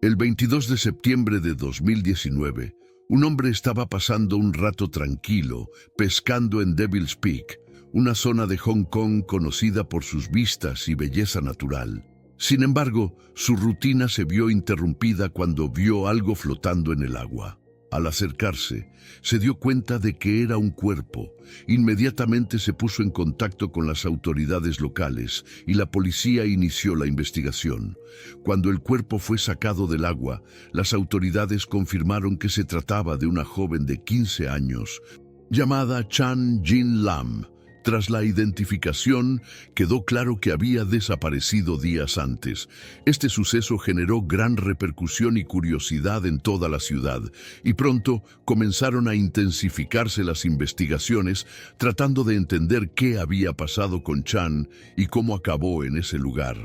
El 22 de septiembre de 2019, un hombre estaba pasando un rato tranquilo, pescando en Devil's Peak, una zona de Hong Kong conocida por sus vistas y belleza natural. Sin embargo, su rutina se vio interrumpida cuando vio algo flotando en el agua. Al acercarse, se dio cuenta de que era un cuerpo. Inmediatamente se puso en contacto con las autoridades locales y la policía inició la investigación. Cuando el cuerpo fue sacado del agua, las autoridades confirmaron que se trataba de una joven de 15 años, llamada Chan Jin Lam. Tras la identificación, quedó claro que había desaparecido días antes. Este suceso generó gran repercusión y curiosidad en toda la ciudad, y pronto comenzaron a intensificarse las investigaciones, tratando de entender qué había pasado con Chan y cómo acabó en ese lugar.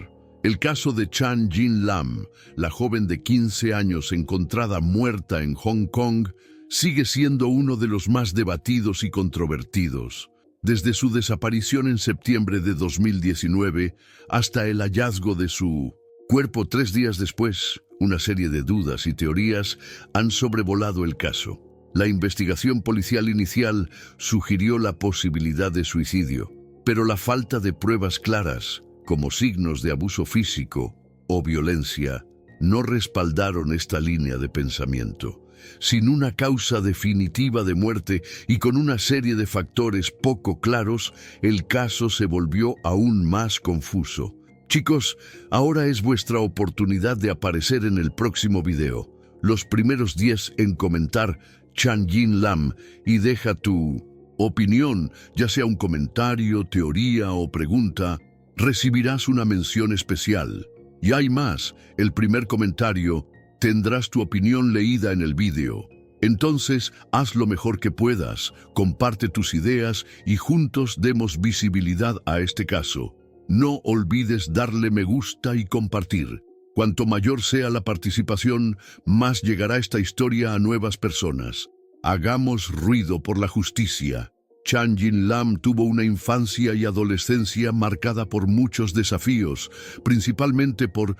El caso de Chan Jin Lam, la joven de 15 años encontrada muerta en Hong Kong, sigue siendo uno de los más debatidos y controvertidos. Desde su desaparición en septiembre de 2019 hasta el hallazgo de su cuerpo 3 días después, una serie de dudas y teorías han sobrevolado el caso. La investigación policial inicial sugirió la posibilidad de suicidio, pero la falta de pruebas claras, como signos de abuso físico o violencia, no respaldaron esta línea de pensamiento. Sin una causa definitiva de muerte y con una serie de factores poco claros, el caso se volvió aún más confuso. Chicos, ahora es vuestra oportunidad de aparecer en el próximo video. Los primeros 10 en comentar Chan Jin Lam y deja tu opinión, ya sea un comentario, teoría o pregunta, recibirás una mención especial. Y hay más, el primer comentario tendrás tu opinión leída en el vídeo. Entonces, haz lo mejor que puedas, comparte tus ideas y juntos demos visibilidad a este caso. No olvides darle me gusta y compartir. Cuanto mayor sea la participación, más llegará esta historia a nuevas personas. Hagamos ruido por la justicia. Chan Jin Lam tuvo una infancia y adolescencia marcada por muchos desafíos, principalmente por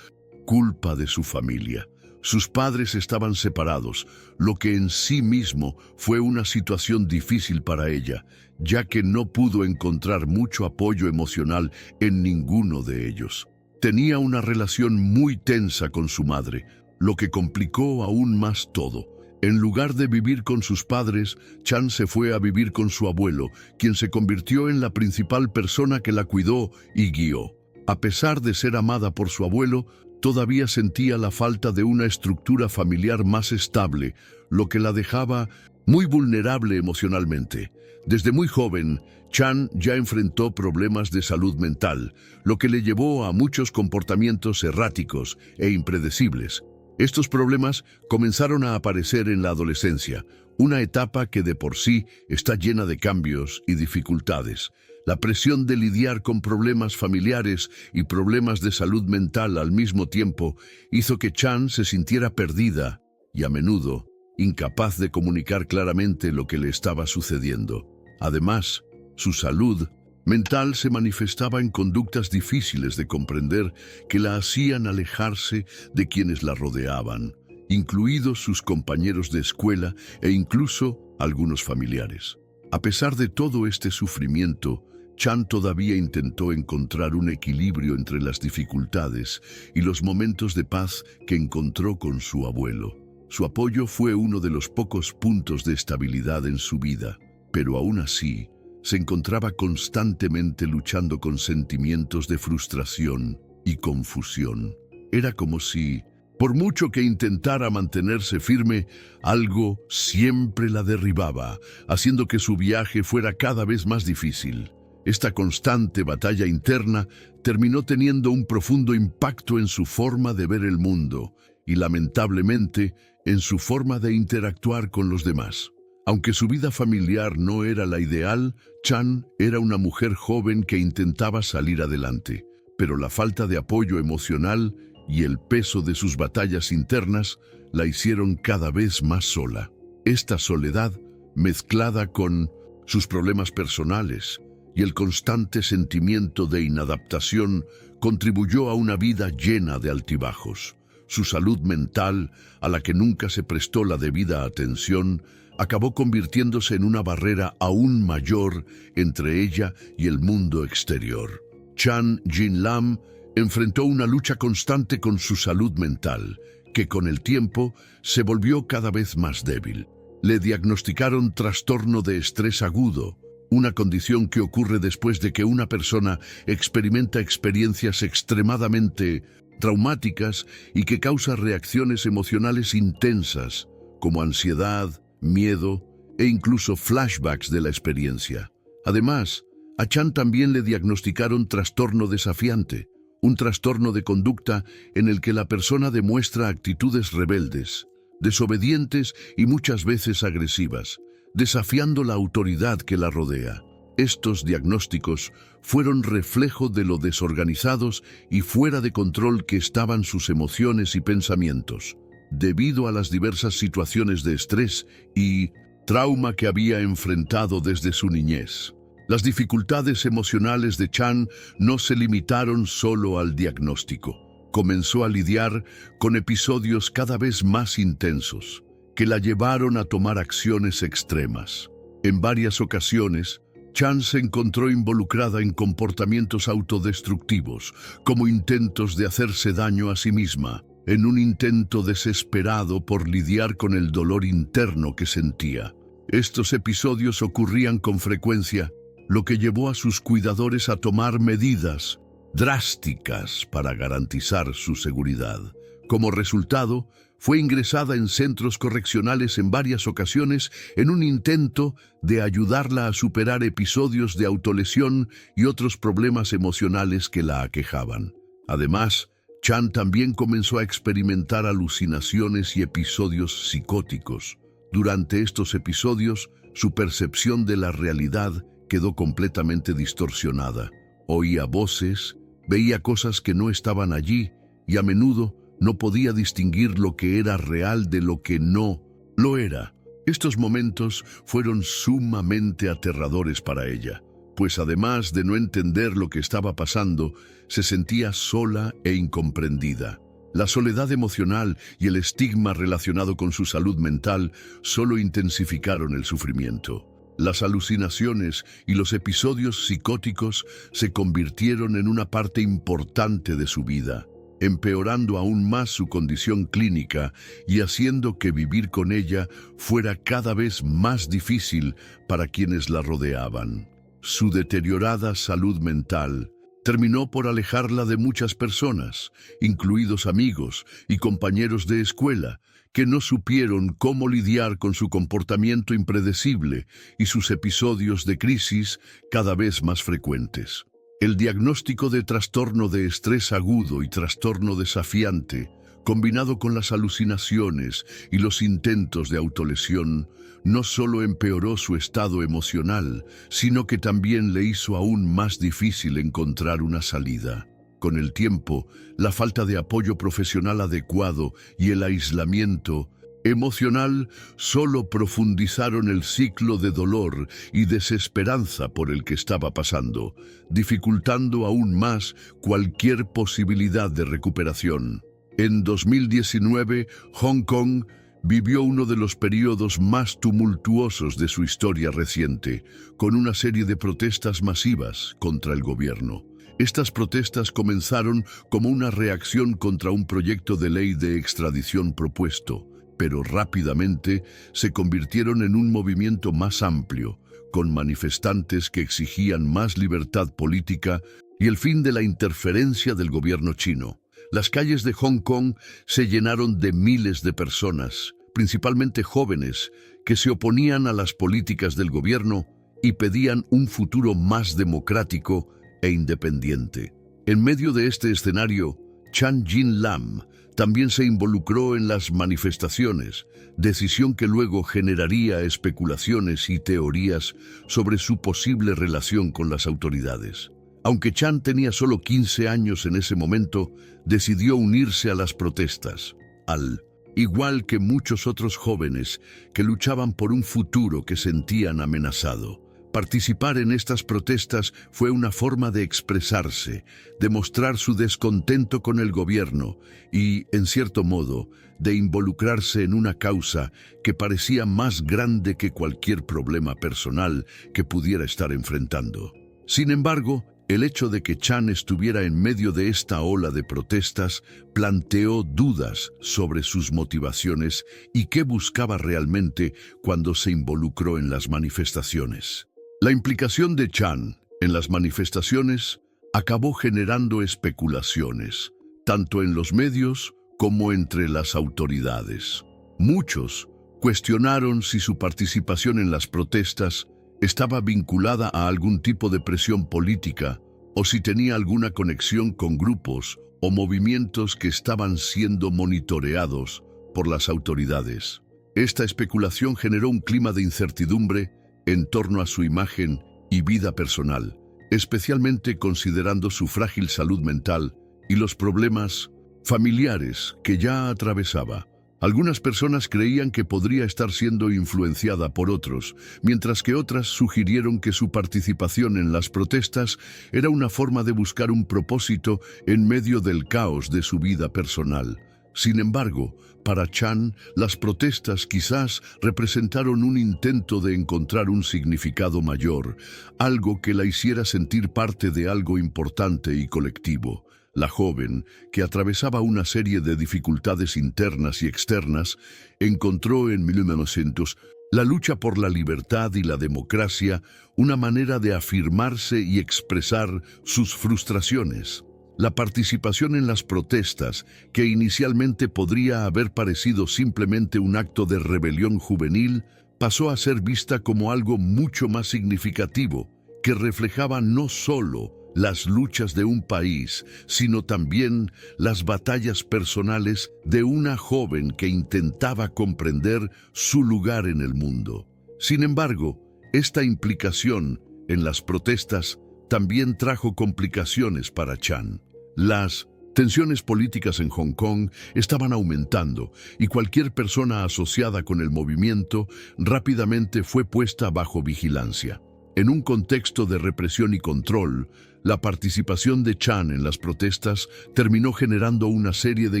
culpa de su familia. Sus padres estaban separados, lo que en sí mismo fue una situación difícil para ella, ya que no pudo encontrar mucho apoyo emocional en ninguno de ellos. Tenía una relación muy tensa con su madre, lo que complicó aún más todo. En lugar de vivir con sus padres, Chan se fue a vivir con su abuelo, quien se convirtió en la principal persona que la cuidó y guió. A pesar de ser amada por su abuelo, todavía sentía la falta de una estructura familiar más estable, lo que la dejaba muy vulnerable emocionalmente. Desde muy joven, Chan ya enfrentó problemas de salud mental, lo que le llevó a muchos comportamientos erráticos e impredecibles. Estos problemas comenzaron a aparecer en la adolescencia, una etapa que de por sí está llena de cambios y dificultades. La presión de lidiar con problemas familiares y problemas de salud mental al mismo tiempo hizo que Chan se sintiera perdida y a menudo incapaz de comunicar claramente lo que le estaba sucediendo. Además, su salud mental se manifestaba en conductas difíciles de comprender que la hacían alejarse de quienes la rodeaban, incluidos sus compañeros de escuela e incluso algunos familiares. A pesar de todo este sufrimiento, Chan todavía intentó encontrar un equilibrio entre las dificultades y los momentos de paz que encontró con su abuelo. Su apoyo fue uno de los pocos puntos de estabilidad en su vida, pero aún así, se encontraba constantemente luchando con sentimientos de frustración y confusión. Era como si, por mucho que intentara mantenerse firme, algo siempre la derribaba, haciendo que su viaje fuera cada vez más difícil. Esta constante batalla interna terminó teniendo un profundo impacto en su forma de ver el mundo y, lamentablemente, en su forma de interactuar con los demás. Aunque su vida familiar no era la ideal, Chan era una mujer joven que intentaba salir adelante, pero la falta de apoyo emocional y el peso de sus batallas internas la hicieron cada vez más sola. Esta soledad, mezclada con sus problemas personales y el constante sentimiento de inadaptación, contribuyó a una vida llena de altibajos. Su salud mental, a la que nunca se prestó la debida atención, acabó convirtiéndose en una barrera aún mayor entre ella y el mundo exterior. Chan Jin-lam enfrentó una lucha constante con su salud mental, que con el tiempo se volvió cada vez más débil. Le diagnosticaron trastorno de estrés agudo, una condición que ocurre después de que una persona experimenta experiencias extremadamente traumáticas y que causa reacciones emocionales intensas, como ansiedad, miedo e incluso flashbacks de la experiencia. Además, a Chan también le diagnosticaron trastorno desafiante, un trastorno de conducta en el que la persona demuestra actitudes rebeldes, desobedientes y muchas veces agresivas, desafiando la autoridad que la rodea. Estos diagnósticos fueron reflejo de lo desorganizados y fuera de control que estaban sus emociones y pensamientos, debido a las diversas situaciones de estrés y trauma que había enfrentado desde su niñez. Las dificultades emocionales de Chan no se limitaron solo al diagnóstico. Comenzó a lidiar con episodios cada vez más intensos, que la llevaron a tomar acciones extremas. En varias ocasiones, Chan se encontró involucrada en comportamientos autodestructivos, como intentos de hacerse daño a sí misma, en un intento desesperado por lidiar con el dolor interno que sentía. Estos episodios ocurrían con frecuencia, lo que llevó a sus cuidadores a tomar medidas drásticas para garantizar su seguridad. Como resultado, fue ingresada en centros correccionales en varias ocasiones en un intento de ayudarla a superar episodios de autolesión y otros problemas emocionales que la aquejaban. Además, Chan también comenzó a experimentar alucinaciones y episodios psicóticos. Durante estos episodios, su percepción de la realidad quedó completamente distorsionada. Oía voces, veía cosas que no estaban allí y a menudo no podía distinguir lo que era real de lo que no lo era. Estos momentos fueron sumamente aterradores para ella, pues además de no entender lo que estaba pasando, se sentía sola e incomprendida. La soledad emocional y el estigma relacionado con su salud mental solo intensificaron el sufrimiento. Las alucinaciones y los episodios psicóticos se convirtieron en una parte importante de su vida, empeorando aún más su condición clínica y haciendo que vivir con ella fuera cada vez más difícil para quienes la rodeaban. Su deteriorada salud mental terminó por alejarla de muchas personas, incluidos amigos y compañeros de escuela, que no supieron cómo lidiar con su comportamiento impredecible y sus episodios de crisis cada vez más frecuentes. El diagnóstico de trastorno de estrés agudo y trastorno desafiante, combinado con las alucinaciones y los intentos de autolesión, no solo empeoró su estado emocional, sino que también le hizo aún más difícil encontrar una salida. Con el tiempo, la falta de apoyo profesional adecuado y el aislamiento emocional solo profundizaron el ciclo de dolor y desesperanza por el que estaba pasando, dificultando aún más cualquier posibilidad de recuperación. En 2019, Hong Kong vivió uno de los periodos más tumultuosos de su historia reciente, con una serie de protestas masivas contra el gobierno. Estas protestas comenzaron como una reacción contra un proyecto de ley de extradición propuesto, pero rápidamente se convirtieron en un movimiento más amplio, con manifestantes que exigían más libertad política y el fin de la interferencia del gobierno chino. Las calles de Hong Kong se llenaron de miles de personas, principalmente jóvenes, que se oponían a las políticas del gobierno y pedían un futuro más democrático e independiente. En medio de este escenario, Chan Jin-lam también se involucró en las manifestaciones, decisión que luego generaría especulaciones y teorías sobre su posible relación con las autoridades. Aunque Chan tenía solo 15 años en ese momento, decidió unirse a las protestas, al igual que muchos otros jóvenes que luchaban por un futuro que sentían amenazado. Participar en estas protestas fue una forma de expresarse, de mostrar su descontento con el gobierno y, en cierto modo, de involucrarse en una causa que parecía más grande que cualquier problema personal que pudiera estar enfrentando. Sin embargo, el hecho de que Chan estuviera en medio de esta ola de protestas planteó dudas sobre sus motivaciones y qué buscaba realmente cuando se involucró en las manifestaciones. La implicación de Chan en las manifestaciones acabó generando especulaciones, tanto en los medios como entre las autoridades. Muchos cuestionaron si su participación en las protestas estaba vinculada a algún tipo de presión política o si tenía alguna conexión con grupos o movimientos que estaban siendo monitoreados por las autoridades. Esta especulación generó un clima de incertidumbre en torno a su imagen y vida personal, especialmente considerando su frágil salud mental y los problemas familiares que ya atravesaba. Algunas personas creían que podría estar siendo influenciada por otros, mientras que otras sugirieron que su participación en las protestas era una forma de buscar un propósito en medio del caos de su vida personal. Sin embargo, para Chan, las protestas quizás representaron un intento de encontrar un significado mayor, algo que la hiciera sentir parte de algo importante y colectivo. La joven, que atravesaba una serie de dificultades internas y externas, encontró en 1900 la lucha por la libertad y la democracia una manera de afirmarse y expresar sus frustraciones. La participación en las protestas, que inicialmente podría haber parecido simplemente un acto de rebelión juvenil, pasó a ser vista como algo mucho más significativo, que reflejaba no solo las luchas de un país, sino también las batallas personales de una joven que intentaba comprender su lugar en el mundo. Sin embargo, esta implicación en las protestas también trajo complicaciones para Chan. Las tensiones políticas en Hong Kong estaban aumentando y cualquier persona asociada con el movimiento rápidamente fue puesta bajo vigilancia. En un contexto de represión y control, la participación de Chan en las protestas terminó generando una serie de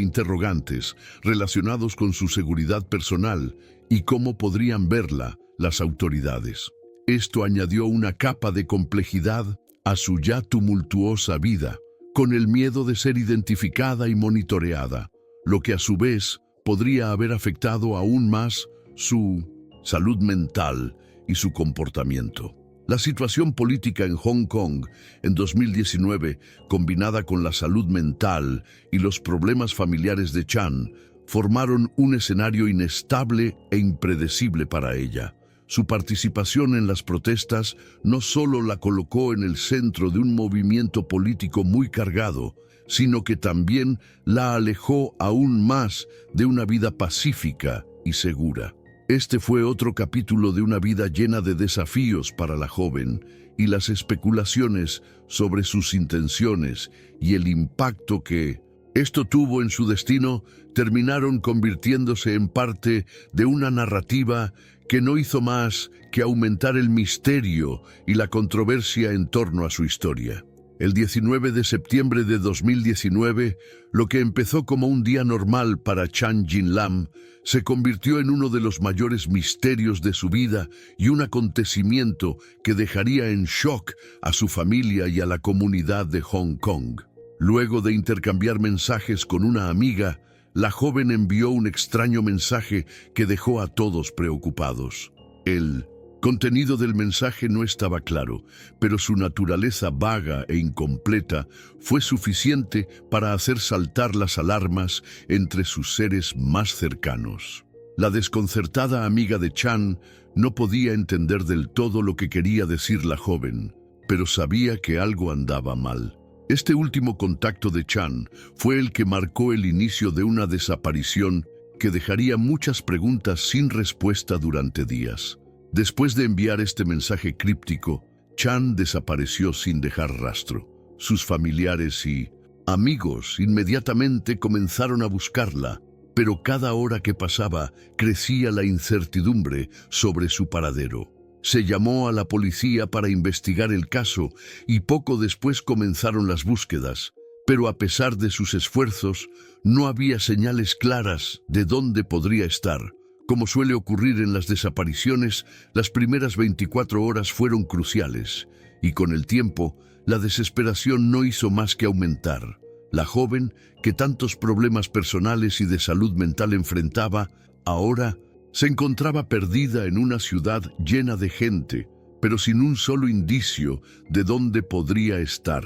interrogantes relacionados con su seguridad personal y cómo podrían verla las autoridades. Esto añadió una capa de complejidad a su ya tumultuosa vida, con el miedo de ser identificada y monitoreada, lo que a su vez podría haber afectado aún más su salud mental y su comportamiento. La situación política en Hong Kong en 2019, combinada con la salud mental y los problemas familiares de Chan, formaron un escenario inestable e impredecible para ella. Su participación en las protestas no solo la colocó en el centro de un movimiento político muy cargado, sino que también la alejó aún más de una vida pacífica y segura. Este fue otro capítulo de una vida llena de desafíos para la joven y las especulaciones sobre sus intenciones y el impacto que esto tuvo en su destino terminaron convirtiéndose en parte de una narrativa que no hizo más que aumentar el misterio y la controversia en torno a su historia. El 19 de septiembre de 2019, lo que empezó como un día normal para Chan Jin-lam se convirtió en uno de los mayores misterios de su vida y un acontecimiento que dejaría en shock a su familia y a la comunidad de Hong Kong. Luego de intercambiar mensajes con una amiga, la joven envió un extraño mensaje que dejó a todos preocupados. El contenido del mensaje no estaba claro, pero su naturaleza vaga e incompleta fue suficiente para hacer saltar las alarmas entre sus seres más cercanos. La desconcertada amiga de Chan no podía entender del todo lo que quería decir la joven, pero sabía que algo andaba mal. Este último contacto de Chan fue el que marcó el inicio de una desaparición que dejaría muchas preguntas sin respuesta durante días. Después de enviar este mensaje críptico, Chan desapareció sin dejar rastro. Sus familiares y amigos inmediatamente comenzaron a buscarla, pero cada hora que pasaba crecía la incertidumbre sobre su paradero. Se llamó a la policía para investigar el caso y poco después comenzaron las búsquedas. Pero a pesar de sus esfuerzos, no había señales claras de dónde podría estar. Como suele ocurrir en las desapariciones, las primeras 24 horas fueron cruciales, y con el tiempo, la desesperación no hizo más que aumentar. La joven, que tantos problemas personales y de salud mental enfrentaba, ahora se encontraba perdida en una ciudad llena de gente, pero sin un solo indicio de dónde podría estar.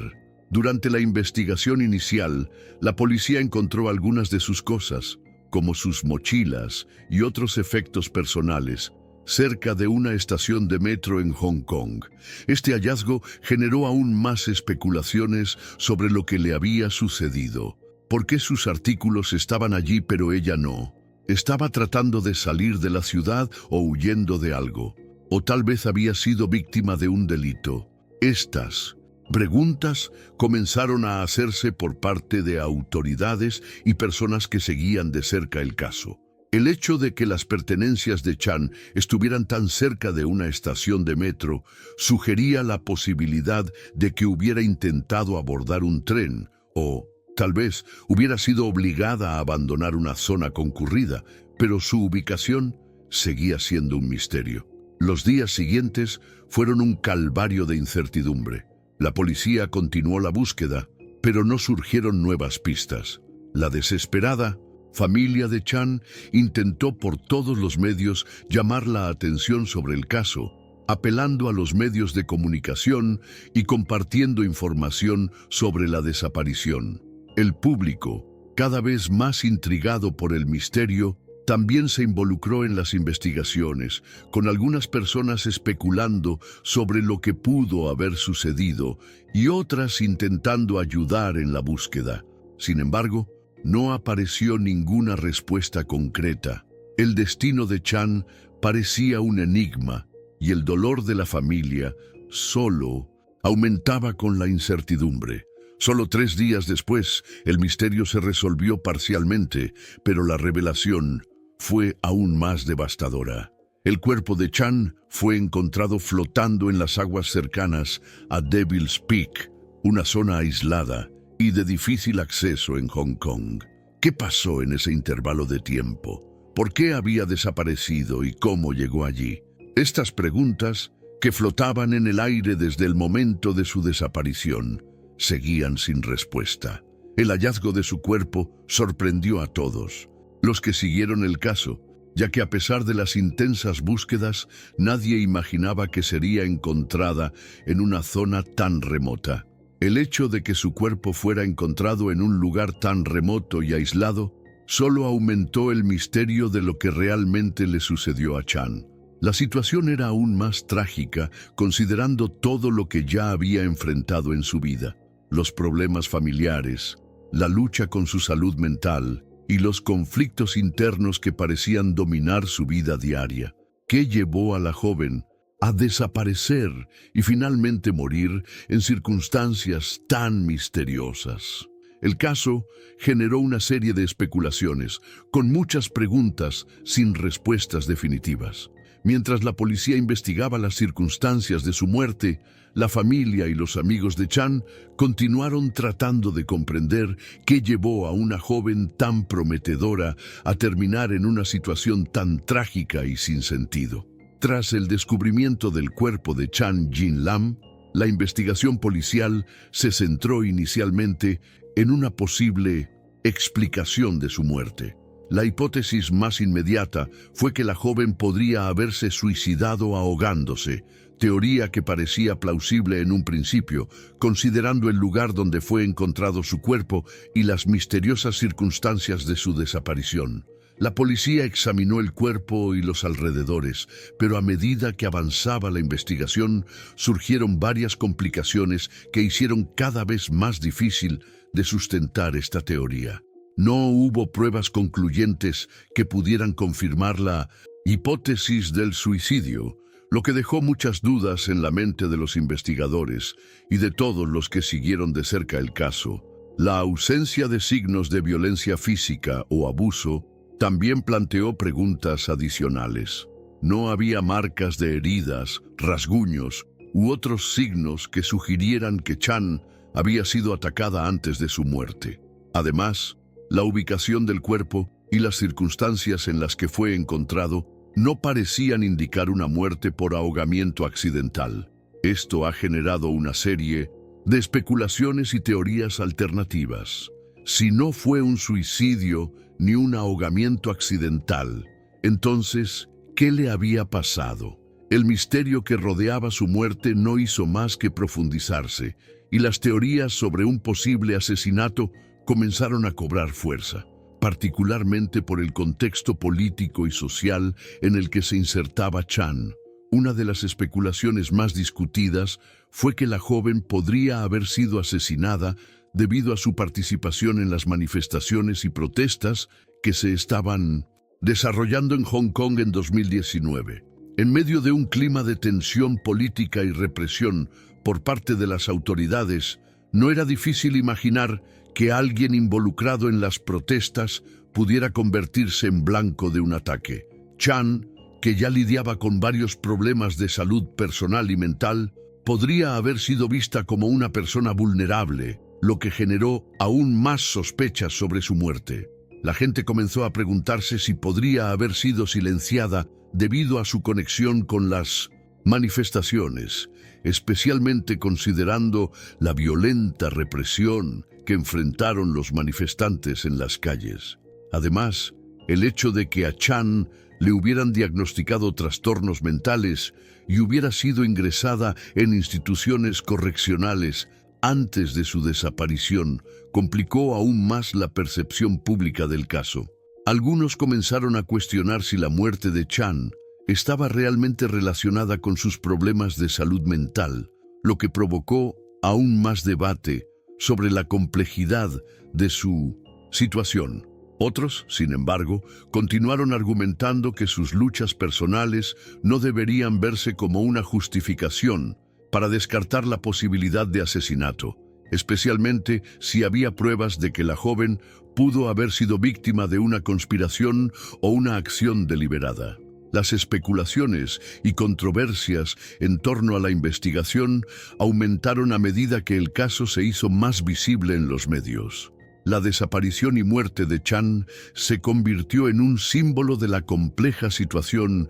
Durante la investigación inicial, la policía encontró algunas de sus cosas, como sus mochilas y otros efectos personales, cerca de una estación de metro en Hong Kong. Este hallazgo generó aún más especulaciones sobre lo que le había sucedido. ¿Por qué sus artículos estaban allí pero ella no? ¿Estaba tratando de salir de la ciudad o huyendo de algo? ¿O tal vez había sido víctima de un delito? Estas preguntas comenzaron a hacerse por parte de autoridades y personas que seguían de cerca el caso. El hecho de que las pertenencias de Chan estuvieran tan cerca de una estación de metro sugería la posibilidad de que hubiera intentado abordar un tren o tal vez hubiera sido obligada a abandonar una zona concurrida, pero su ubicación seguía siendo un misterio. Los días siguientes fueron un calvario de incertidumbre. La policía continuó la búsqueda, pero no surgieron nuevas pistas. La desesperada familia de Chan intentó por todos los medios llamar la atención sobre el caso, apelando a los medios de comunicación y compartiendo información sobre la desaparición. El público, cada vez más intrigado por el misterio, también se involucró en las investigaciones, con algunas personas especulando sobre lo que pudo haber sucedido y otras intentando ayudar en la búsqueda. Sin embargo, no apareció ninguna respuesta concreta. El destino de Chan parecía un enigma y el dolor de la familia solo aumentaba con la incertidumbre. Solo 3 días después, el misterio se resolvió parcialmente, pero la revelación fue aún más devastadora. El cuerpo de Chan fue encontrado flotando en las aguas cercanas a Devil's Peak, una zona aislada y de difícil acceso en Hong Kong. ¿Qué pasó en ese intervalo de tiempo? ¿Por qué había desaparecido y cómo llegó allí? Estas preguntas, que flotaban en el aire desde el momento de su desaparición, seguían sin respuesta. El hallazgo de su cuerpo sorprendió a todos los que siguieron el caso, ya que a pesar de las intensas búsquedas, nadie imaginaba que sería encontrada en una zona tan remota. El hecho de que su cuerpo fuera encontrado en un lugar tan remoto y aislado solo aumentó el misterio de lo que realmente le sucedió a Chan. La situación era aún más trágica considerando todo lo que ya había enfrentado en su vida: los problemas familiares, la lucha con su salud mental y los conflictos internos que parecían dominar su vida diaria. ¿Qué llevó a la joven a desaparecer y finalmente morir en circunstancias tan misteriosas? El caso generó una serie de especulaciones, con muchas preguntas sin respuestas definitivas. Mientras la policía investigaba las circunstancias de su muerte, la familia y los amigos de Chan continuaron tratando de comprender qué llevó a una joven tan prometedora a terminar en una situación tan trágica y sin sentido. Tras el descubrimiento del cuerpo de Chan Jin Lam, la investigación policial se centró inicialmente en una posible explicación de su muerte. La hipótesis más inmediata fue que la joven podría haberse suicidado ahogándose, teoría que parecía plausible en un principio, considerando el lugar donde fue encontrado su cuerpo y las misteriosas circunstancias de su desaparición. La policía examinó el cuerpo y los alrededores, pero a medida que avanzaba la investigación, surgieron varias complicaciones que hicieron cada vez más difícil de sustentar esta teoría. No hubo pruebas concluyentes que pudieran confirmar la hipótesis del suicidio, lo que dejó muchas dudas en la mente de los investigadores y de todos los que siguieron de cerca el caso. La ausencia de signos de violencia física o abuso también planteó preguntas adicionales. No había marcas de heridas, rasguños u otros signos que sugirieran que Chan había sido atacada antes de su muerte. Además, la ubicación del cuerpo y las circunstancias en las que fue encontrado no parecían indicar una muerte por ahogamiento accidental. Esto ha generado una serie de especulaciones y teorías alternativas. Si no fue un suicidio ni un ahogamiento accidental, entonces, ¿qué le había pasado? El misterio que rodeaba su muerte no hizo más que profundizarse, y las teorías sobre un posible asesinato comenzaron a cobrar fuerza, particularmente por el contexto político y social en el que se insertaba Chan. Una de las especulaciones más discutidas fue que la joven podría haber sido asesinada debido a su participación en las manifestaciones y protestas que se estaban desarrollando en Hong Kong en 2019. En medio de un clima de tensión política y represión por parte de las autoridades, no era difícil imaginar que alguien involucrado en las protestas pudiera convertirse en blanco de un ataque. Chan, que ya lidiaba con varios problemas de salud personal y mental, podría haber sido vista como una persona vulnerable, lo que generó aún más sospechas sobre su muerte. La gente comenzó a preguntarse si podría haber sido silenciada debido a su conexión con las manifestaciones, especialmente considerando la violenta represión que enfrentaron los manifestantes en las calles. Además, el hecho de que a Chan le hubieran diagnosticado trastornos mentales y hubiera sido ingresada en instituciones correccionales antes de su desaparición complicó aún más la percepción pública del caso. Algunos comenzaron a cuestionar si la muerte de Chan estaba realmente relacionada con sus problemas de salud mental, lo que provocó aún más debate sobre la complejidad de su situación. Otros, sin embargo, continuaron argumentando que sus luchas personales no deberían verse como una justificación para descartar la posibilidad de asesinato, especialmente si había pruebas de que la joven pudo haber sido víctima de una conspiración o una acción deliberada. Las especulaciones y controversias en torno a la investigación aumentaron a medida que el caso se hizo más visible en los medios. La desaparición y muerte de Chan se convirtió en un símbolo de la compleja situación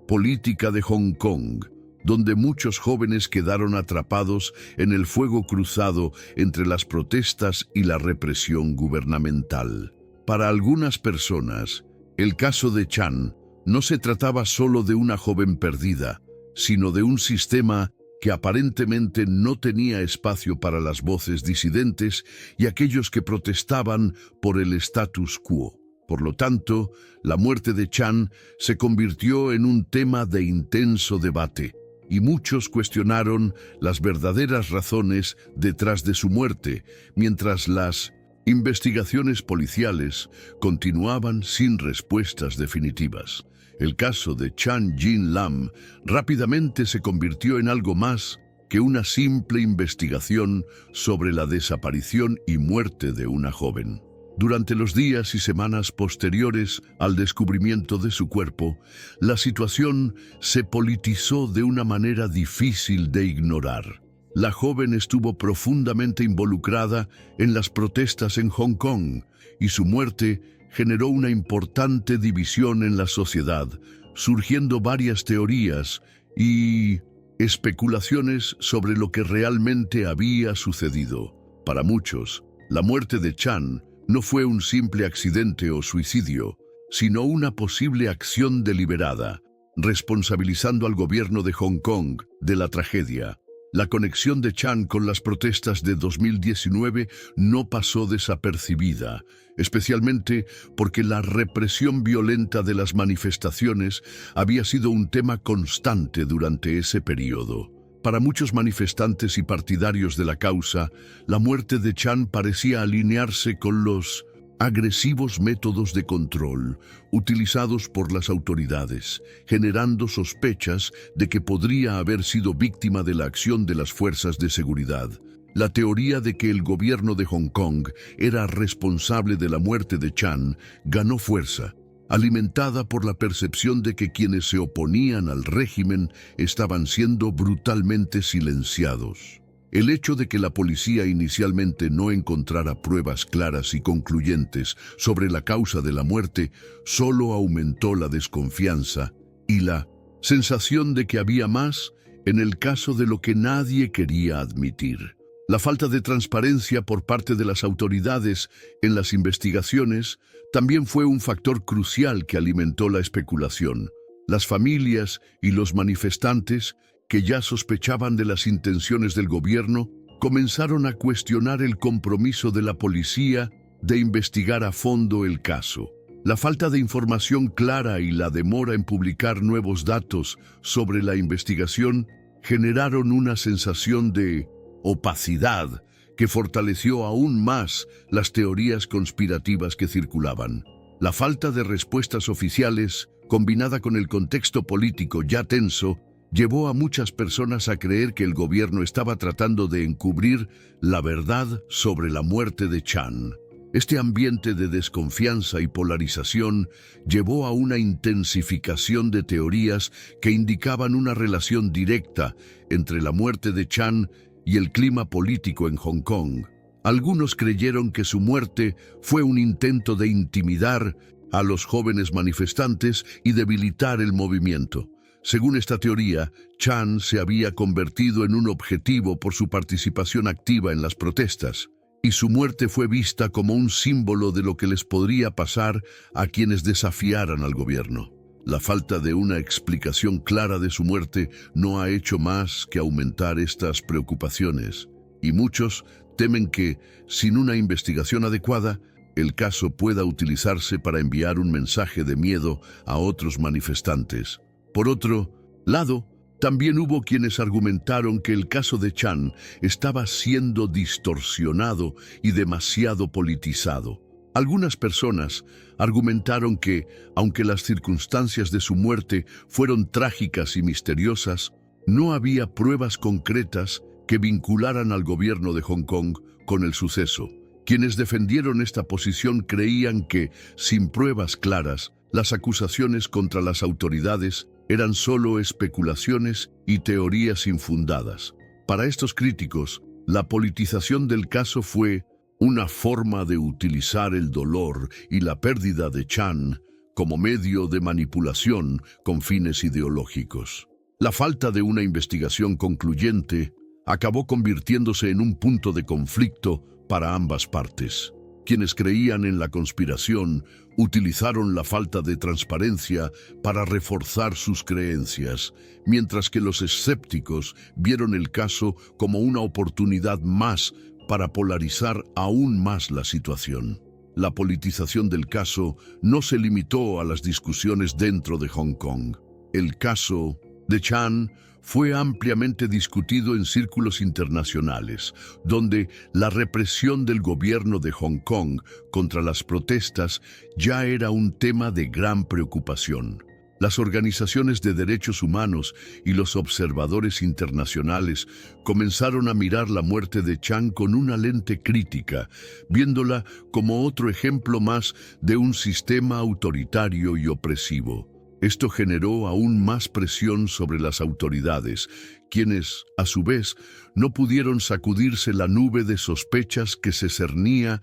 política de Hong Kong, donde muchos jóvenes quedaron atrapados en el fuego cruzado entre las protestas y la represión gubernamental. Para algunas personas, el caso de Chan no se trataba solo de una joven perdida, sino de un sistema que aparentemente no tenía espacio para las voces disidentes y aquellos que protestaban por el status quo. Por lo tanto, la muerte de Chan se convirtió en un tema de intenso debate, y muchos cuestionaron las verdaderas razones detrás de su muerte, mientras las investigaciones policiales continuaban sin respuestas definitivas. El caso de Chan Jin Lam rápidamente se convirtió en algo más que una simple investigación sobre la desaparición y muerte de una joven. Durante los días y semanas posteriores al descubrimiento de su cuerpo, la situación se politizó de una manera difícil de ignorar. La joven estuvo profundamente involucrada en las protestas en Hong Kong y su muerte generó una importante división en la sociedad, surgiendo varias teorías y especulaciones sobre lo que realmente había sucedido. Para muchos, la muerte de Chan no fue un simple accidente o suicidio, sino una posible acción deliberada, responsabilizando al gobierno de Hong Kong de la tragedia. La conexión de Chan con las protestas de 2019 no pasó desapercibida, especialmente porque la represión violenta de las manifestaciones había sido un tema constante durante ese periodo. Para muchos manifestantes y partidarios de la causa, la muerte de Chan parecía alinearse con los agresivos métodos de control utilizados por las autoridades, generando sospechas de que podría haber sido víctima de la acción de las fuerzas de seguridad. La teoría de que el gobierno de Hong Kong era responsable de la muerte de Chan ganó fuerza, alimentada por la percepción de que quienes se oponían al régimen estaban siendo brutalmente silenciados. El hecho de que la policía inicialmente no encontrara pruebas claras y concluyentes sobre la causa de la muerte solo aumentó la desconfianza y la sensación de que había más en el caso de lo que nadie quería admitir. La falta de transparencia por parte de las autoridades en las investigaciones también fue un factor crucial que alimentó la especulación. Las familias y los manifestantes, que ya sospechaban de las intenciones del gobierno, comenzaron a cuestionar el compromiso de la policía de investigar a fondo el caso. La falta de información clara y la demora en publicar nuevos datos sobre la investigación generaron una sensación de opacidad que fortaleció aún más las teorías conspirativas que circulaban. La falta de respuestas oficiales, combinada con el contexto político ya tenso, llevó a muchas personas a creer que el gobierno estaba tratando de encubrir la verdad sobre la muerte de Chan. Este ambiente de desconfianza y polarización llevó a una intensificación de teorías que indicaban una relación directa entre la muerte de Chan y el clima político en Hong Kong. Algunos creyeron que su muerte fue un intento de intimidar a los jóvenes manifestantes y debilitar el movimiento. Según esta teoría, Chan se había convertido en un objetivo por su participación activa en las protestas, y su muerte fue vista como un símbolo de lo que les podría pasar a quienes desafiaran al gobierno. La falta de una explicación clara de su muerte no ha hecho más que aumentar estas preocupaciones, y muchos temen que, sin una investigación adecuada, el caso pueda utilizarse para enviar un mensaje de miedo a otros manifestantes. Por otro lado, también hubo quienes argumentaron que el caso de Chan estaba siendo distorsionado y demasiado politizado. Algunas personas argumentaron que, aunque las circunstancias de su muerte fueron trágicas y misteriosas, no había pruebas concretas que vincularan al gobierno de Hong Kong con el suceso. Quienes defendieron esta posición creían que, sin pruebas claras, las acusaciones contra las autoridades eran solo especulaciones y teorías infundadas. Para estos críticos, la politización del caso fue una forma de utilizar el dolor y la pérdida de Chan como medio de manipulación con fines ideológicos. La falta de una investigación concluyente acabó convirtiéndose en un punto de conflicto para ambas partes. Quienes creían en la conspiración utilizaron la falta de transparencia para reforzar sus creencias, mientras que los escépticos vieron el caso como una oportunidad más para polarizar aún más la situación. La politización del caso no se limitó a las discusiones dentro de Hong Kong. El caso de Chan fue ampliamente discutido en círculos internacionales, donde la represión del gobierno de Hong Kong contra las protestas ya era un tema de gran preocupación. Las organizaciones de derechos humanos y los observadores internacionales comenzaron a mirar la muerte de Chan con una lente crítica, viéndola como otro ejemplo más de un sistema autoritario y opresivo. Esto generó aún más presión sobre las autoridades, quienes, a su vez, no pudieron sacudirse la nube de sospechas que se cernía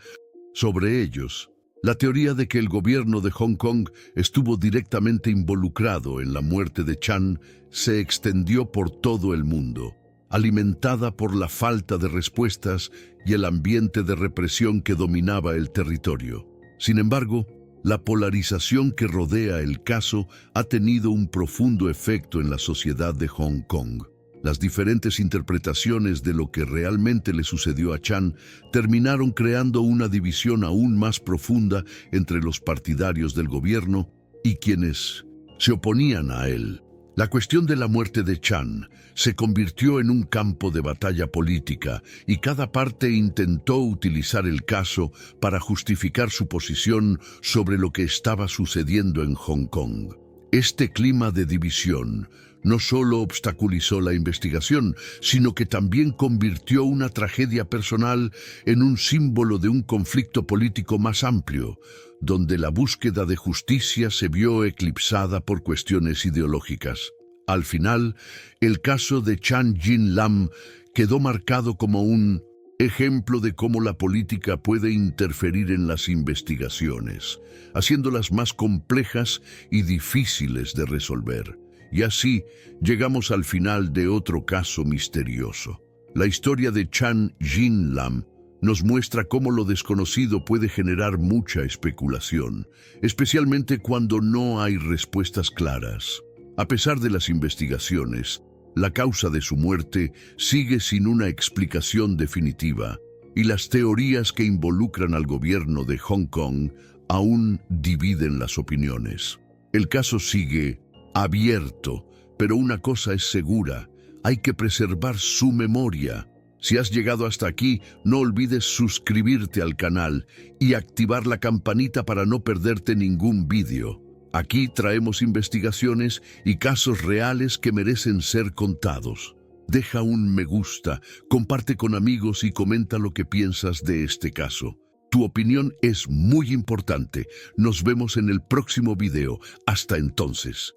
sobre ellos. La teoría de que el gobierno de Hong Kong estuvo directamente involucrado en la muerte de Chan se extendió por todo el mundo, alimentada por la falta de respuestas y el ambiente de represión que dominaba el territorio. Sin embargo, la polarización que rodea el caso ha tenido un profundo efecto en la sociedad de Hong Kong. Las diferentes interpretaciones de lo que realmente le sucedió a Chan terminaron creando una división aún más profunda entre los partidarios del gobierno y quienes se oponían a él. La cuestión de la muerte de Chan se convirtió en un campo de batalla política y cada parte intentó utilizar el caso para justificar su posición sobre lo que estaba sucediendo en Hong Kong. Este clima de división no solo obstaculizó la investigación, sino que también convirtió una tragedia personal en un símbolo de un conflicto político más amplio, donde la búsqueda de justicia se vio eclipsada por cuestiones ideológicas. Al final, el caso de Chan Jin Lam quedó marcado como un ejemplo de cómo la política puede interferir en las investigaciones, haciéndolas más complejas y difíciles de resolver. Y así llegamos al final de otro caso misterioso. La historia de Chan Jin Lam nos muestra cómo lo desconocido puede generar mucha especulación, especialmente cuando no hay respuestas claras. A pesar de las investigaciones, la causa de su muerte sigue sin una explicación definitiva, y las teorías que involucran al gobierno de Hong Kong aún dividen las opiniones. El caso sigue abierto, pero una cosa es segura: hay que preservar su memoria. Si has llegado hasta aquí, no olvides suscribirte al canal y activar la campanita para no perderte ningún vídeo. Aquí traemos investigaciones y casos reales que merecen ser contados. Deja un me gusta, comparte con amigos y comenta lo que piensas de este caso. Tu opinión es muy importante. Nos vemos en el próximo video. Hasta entonces.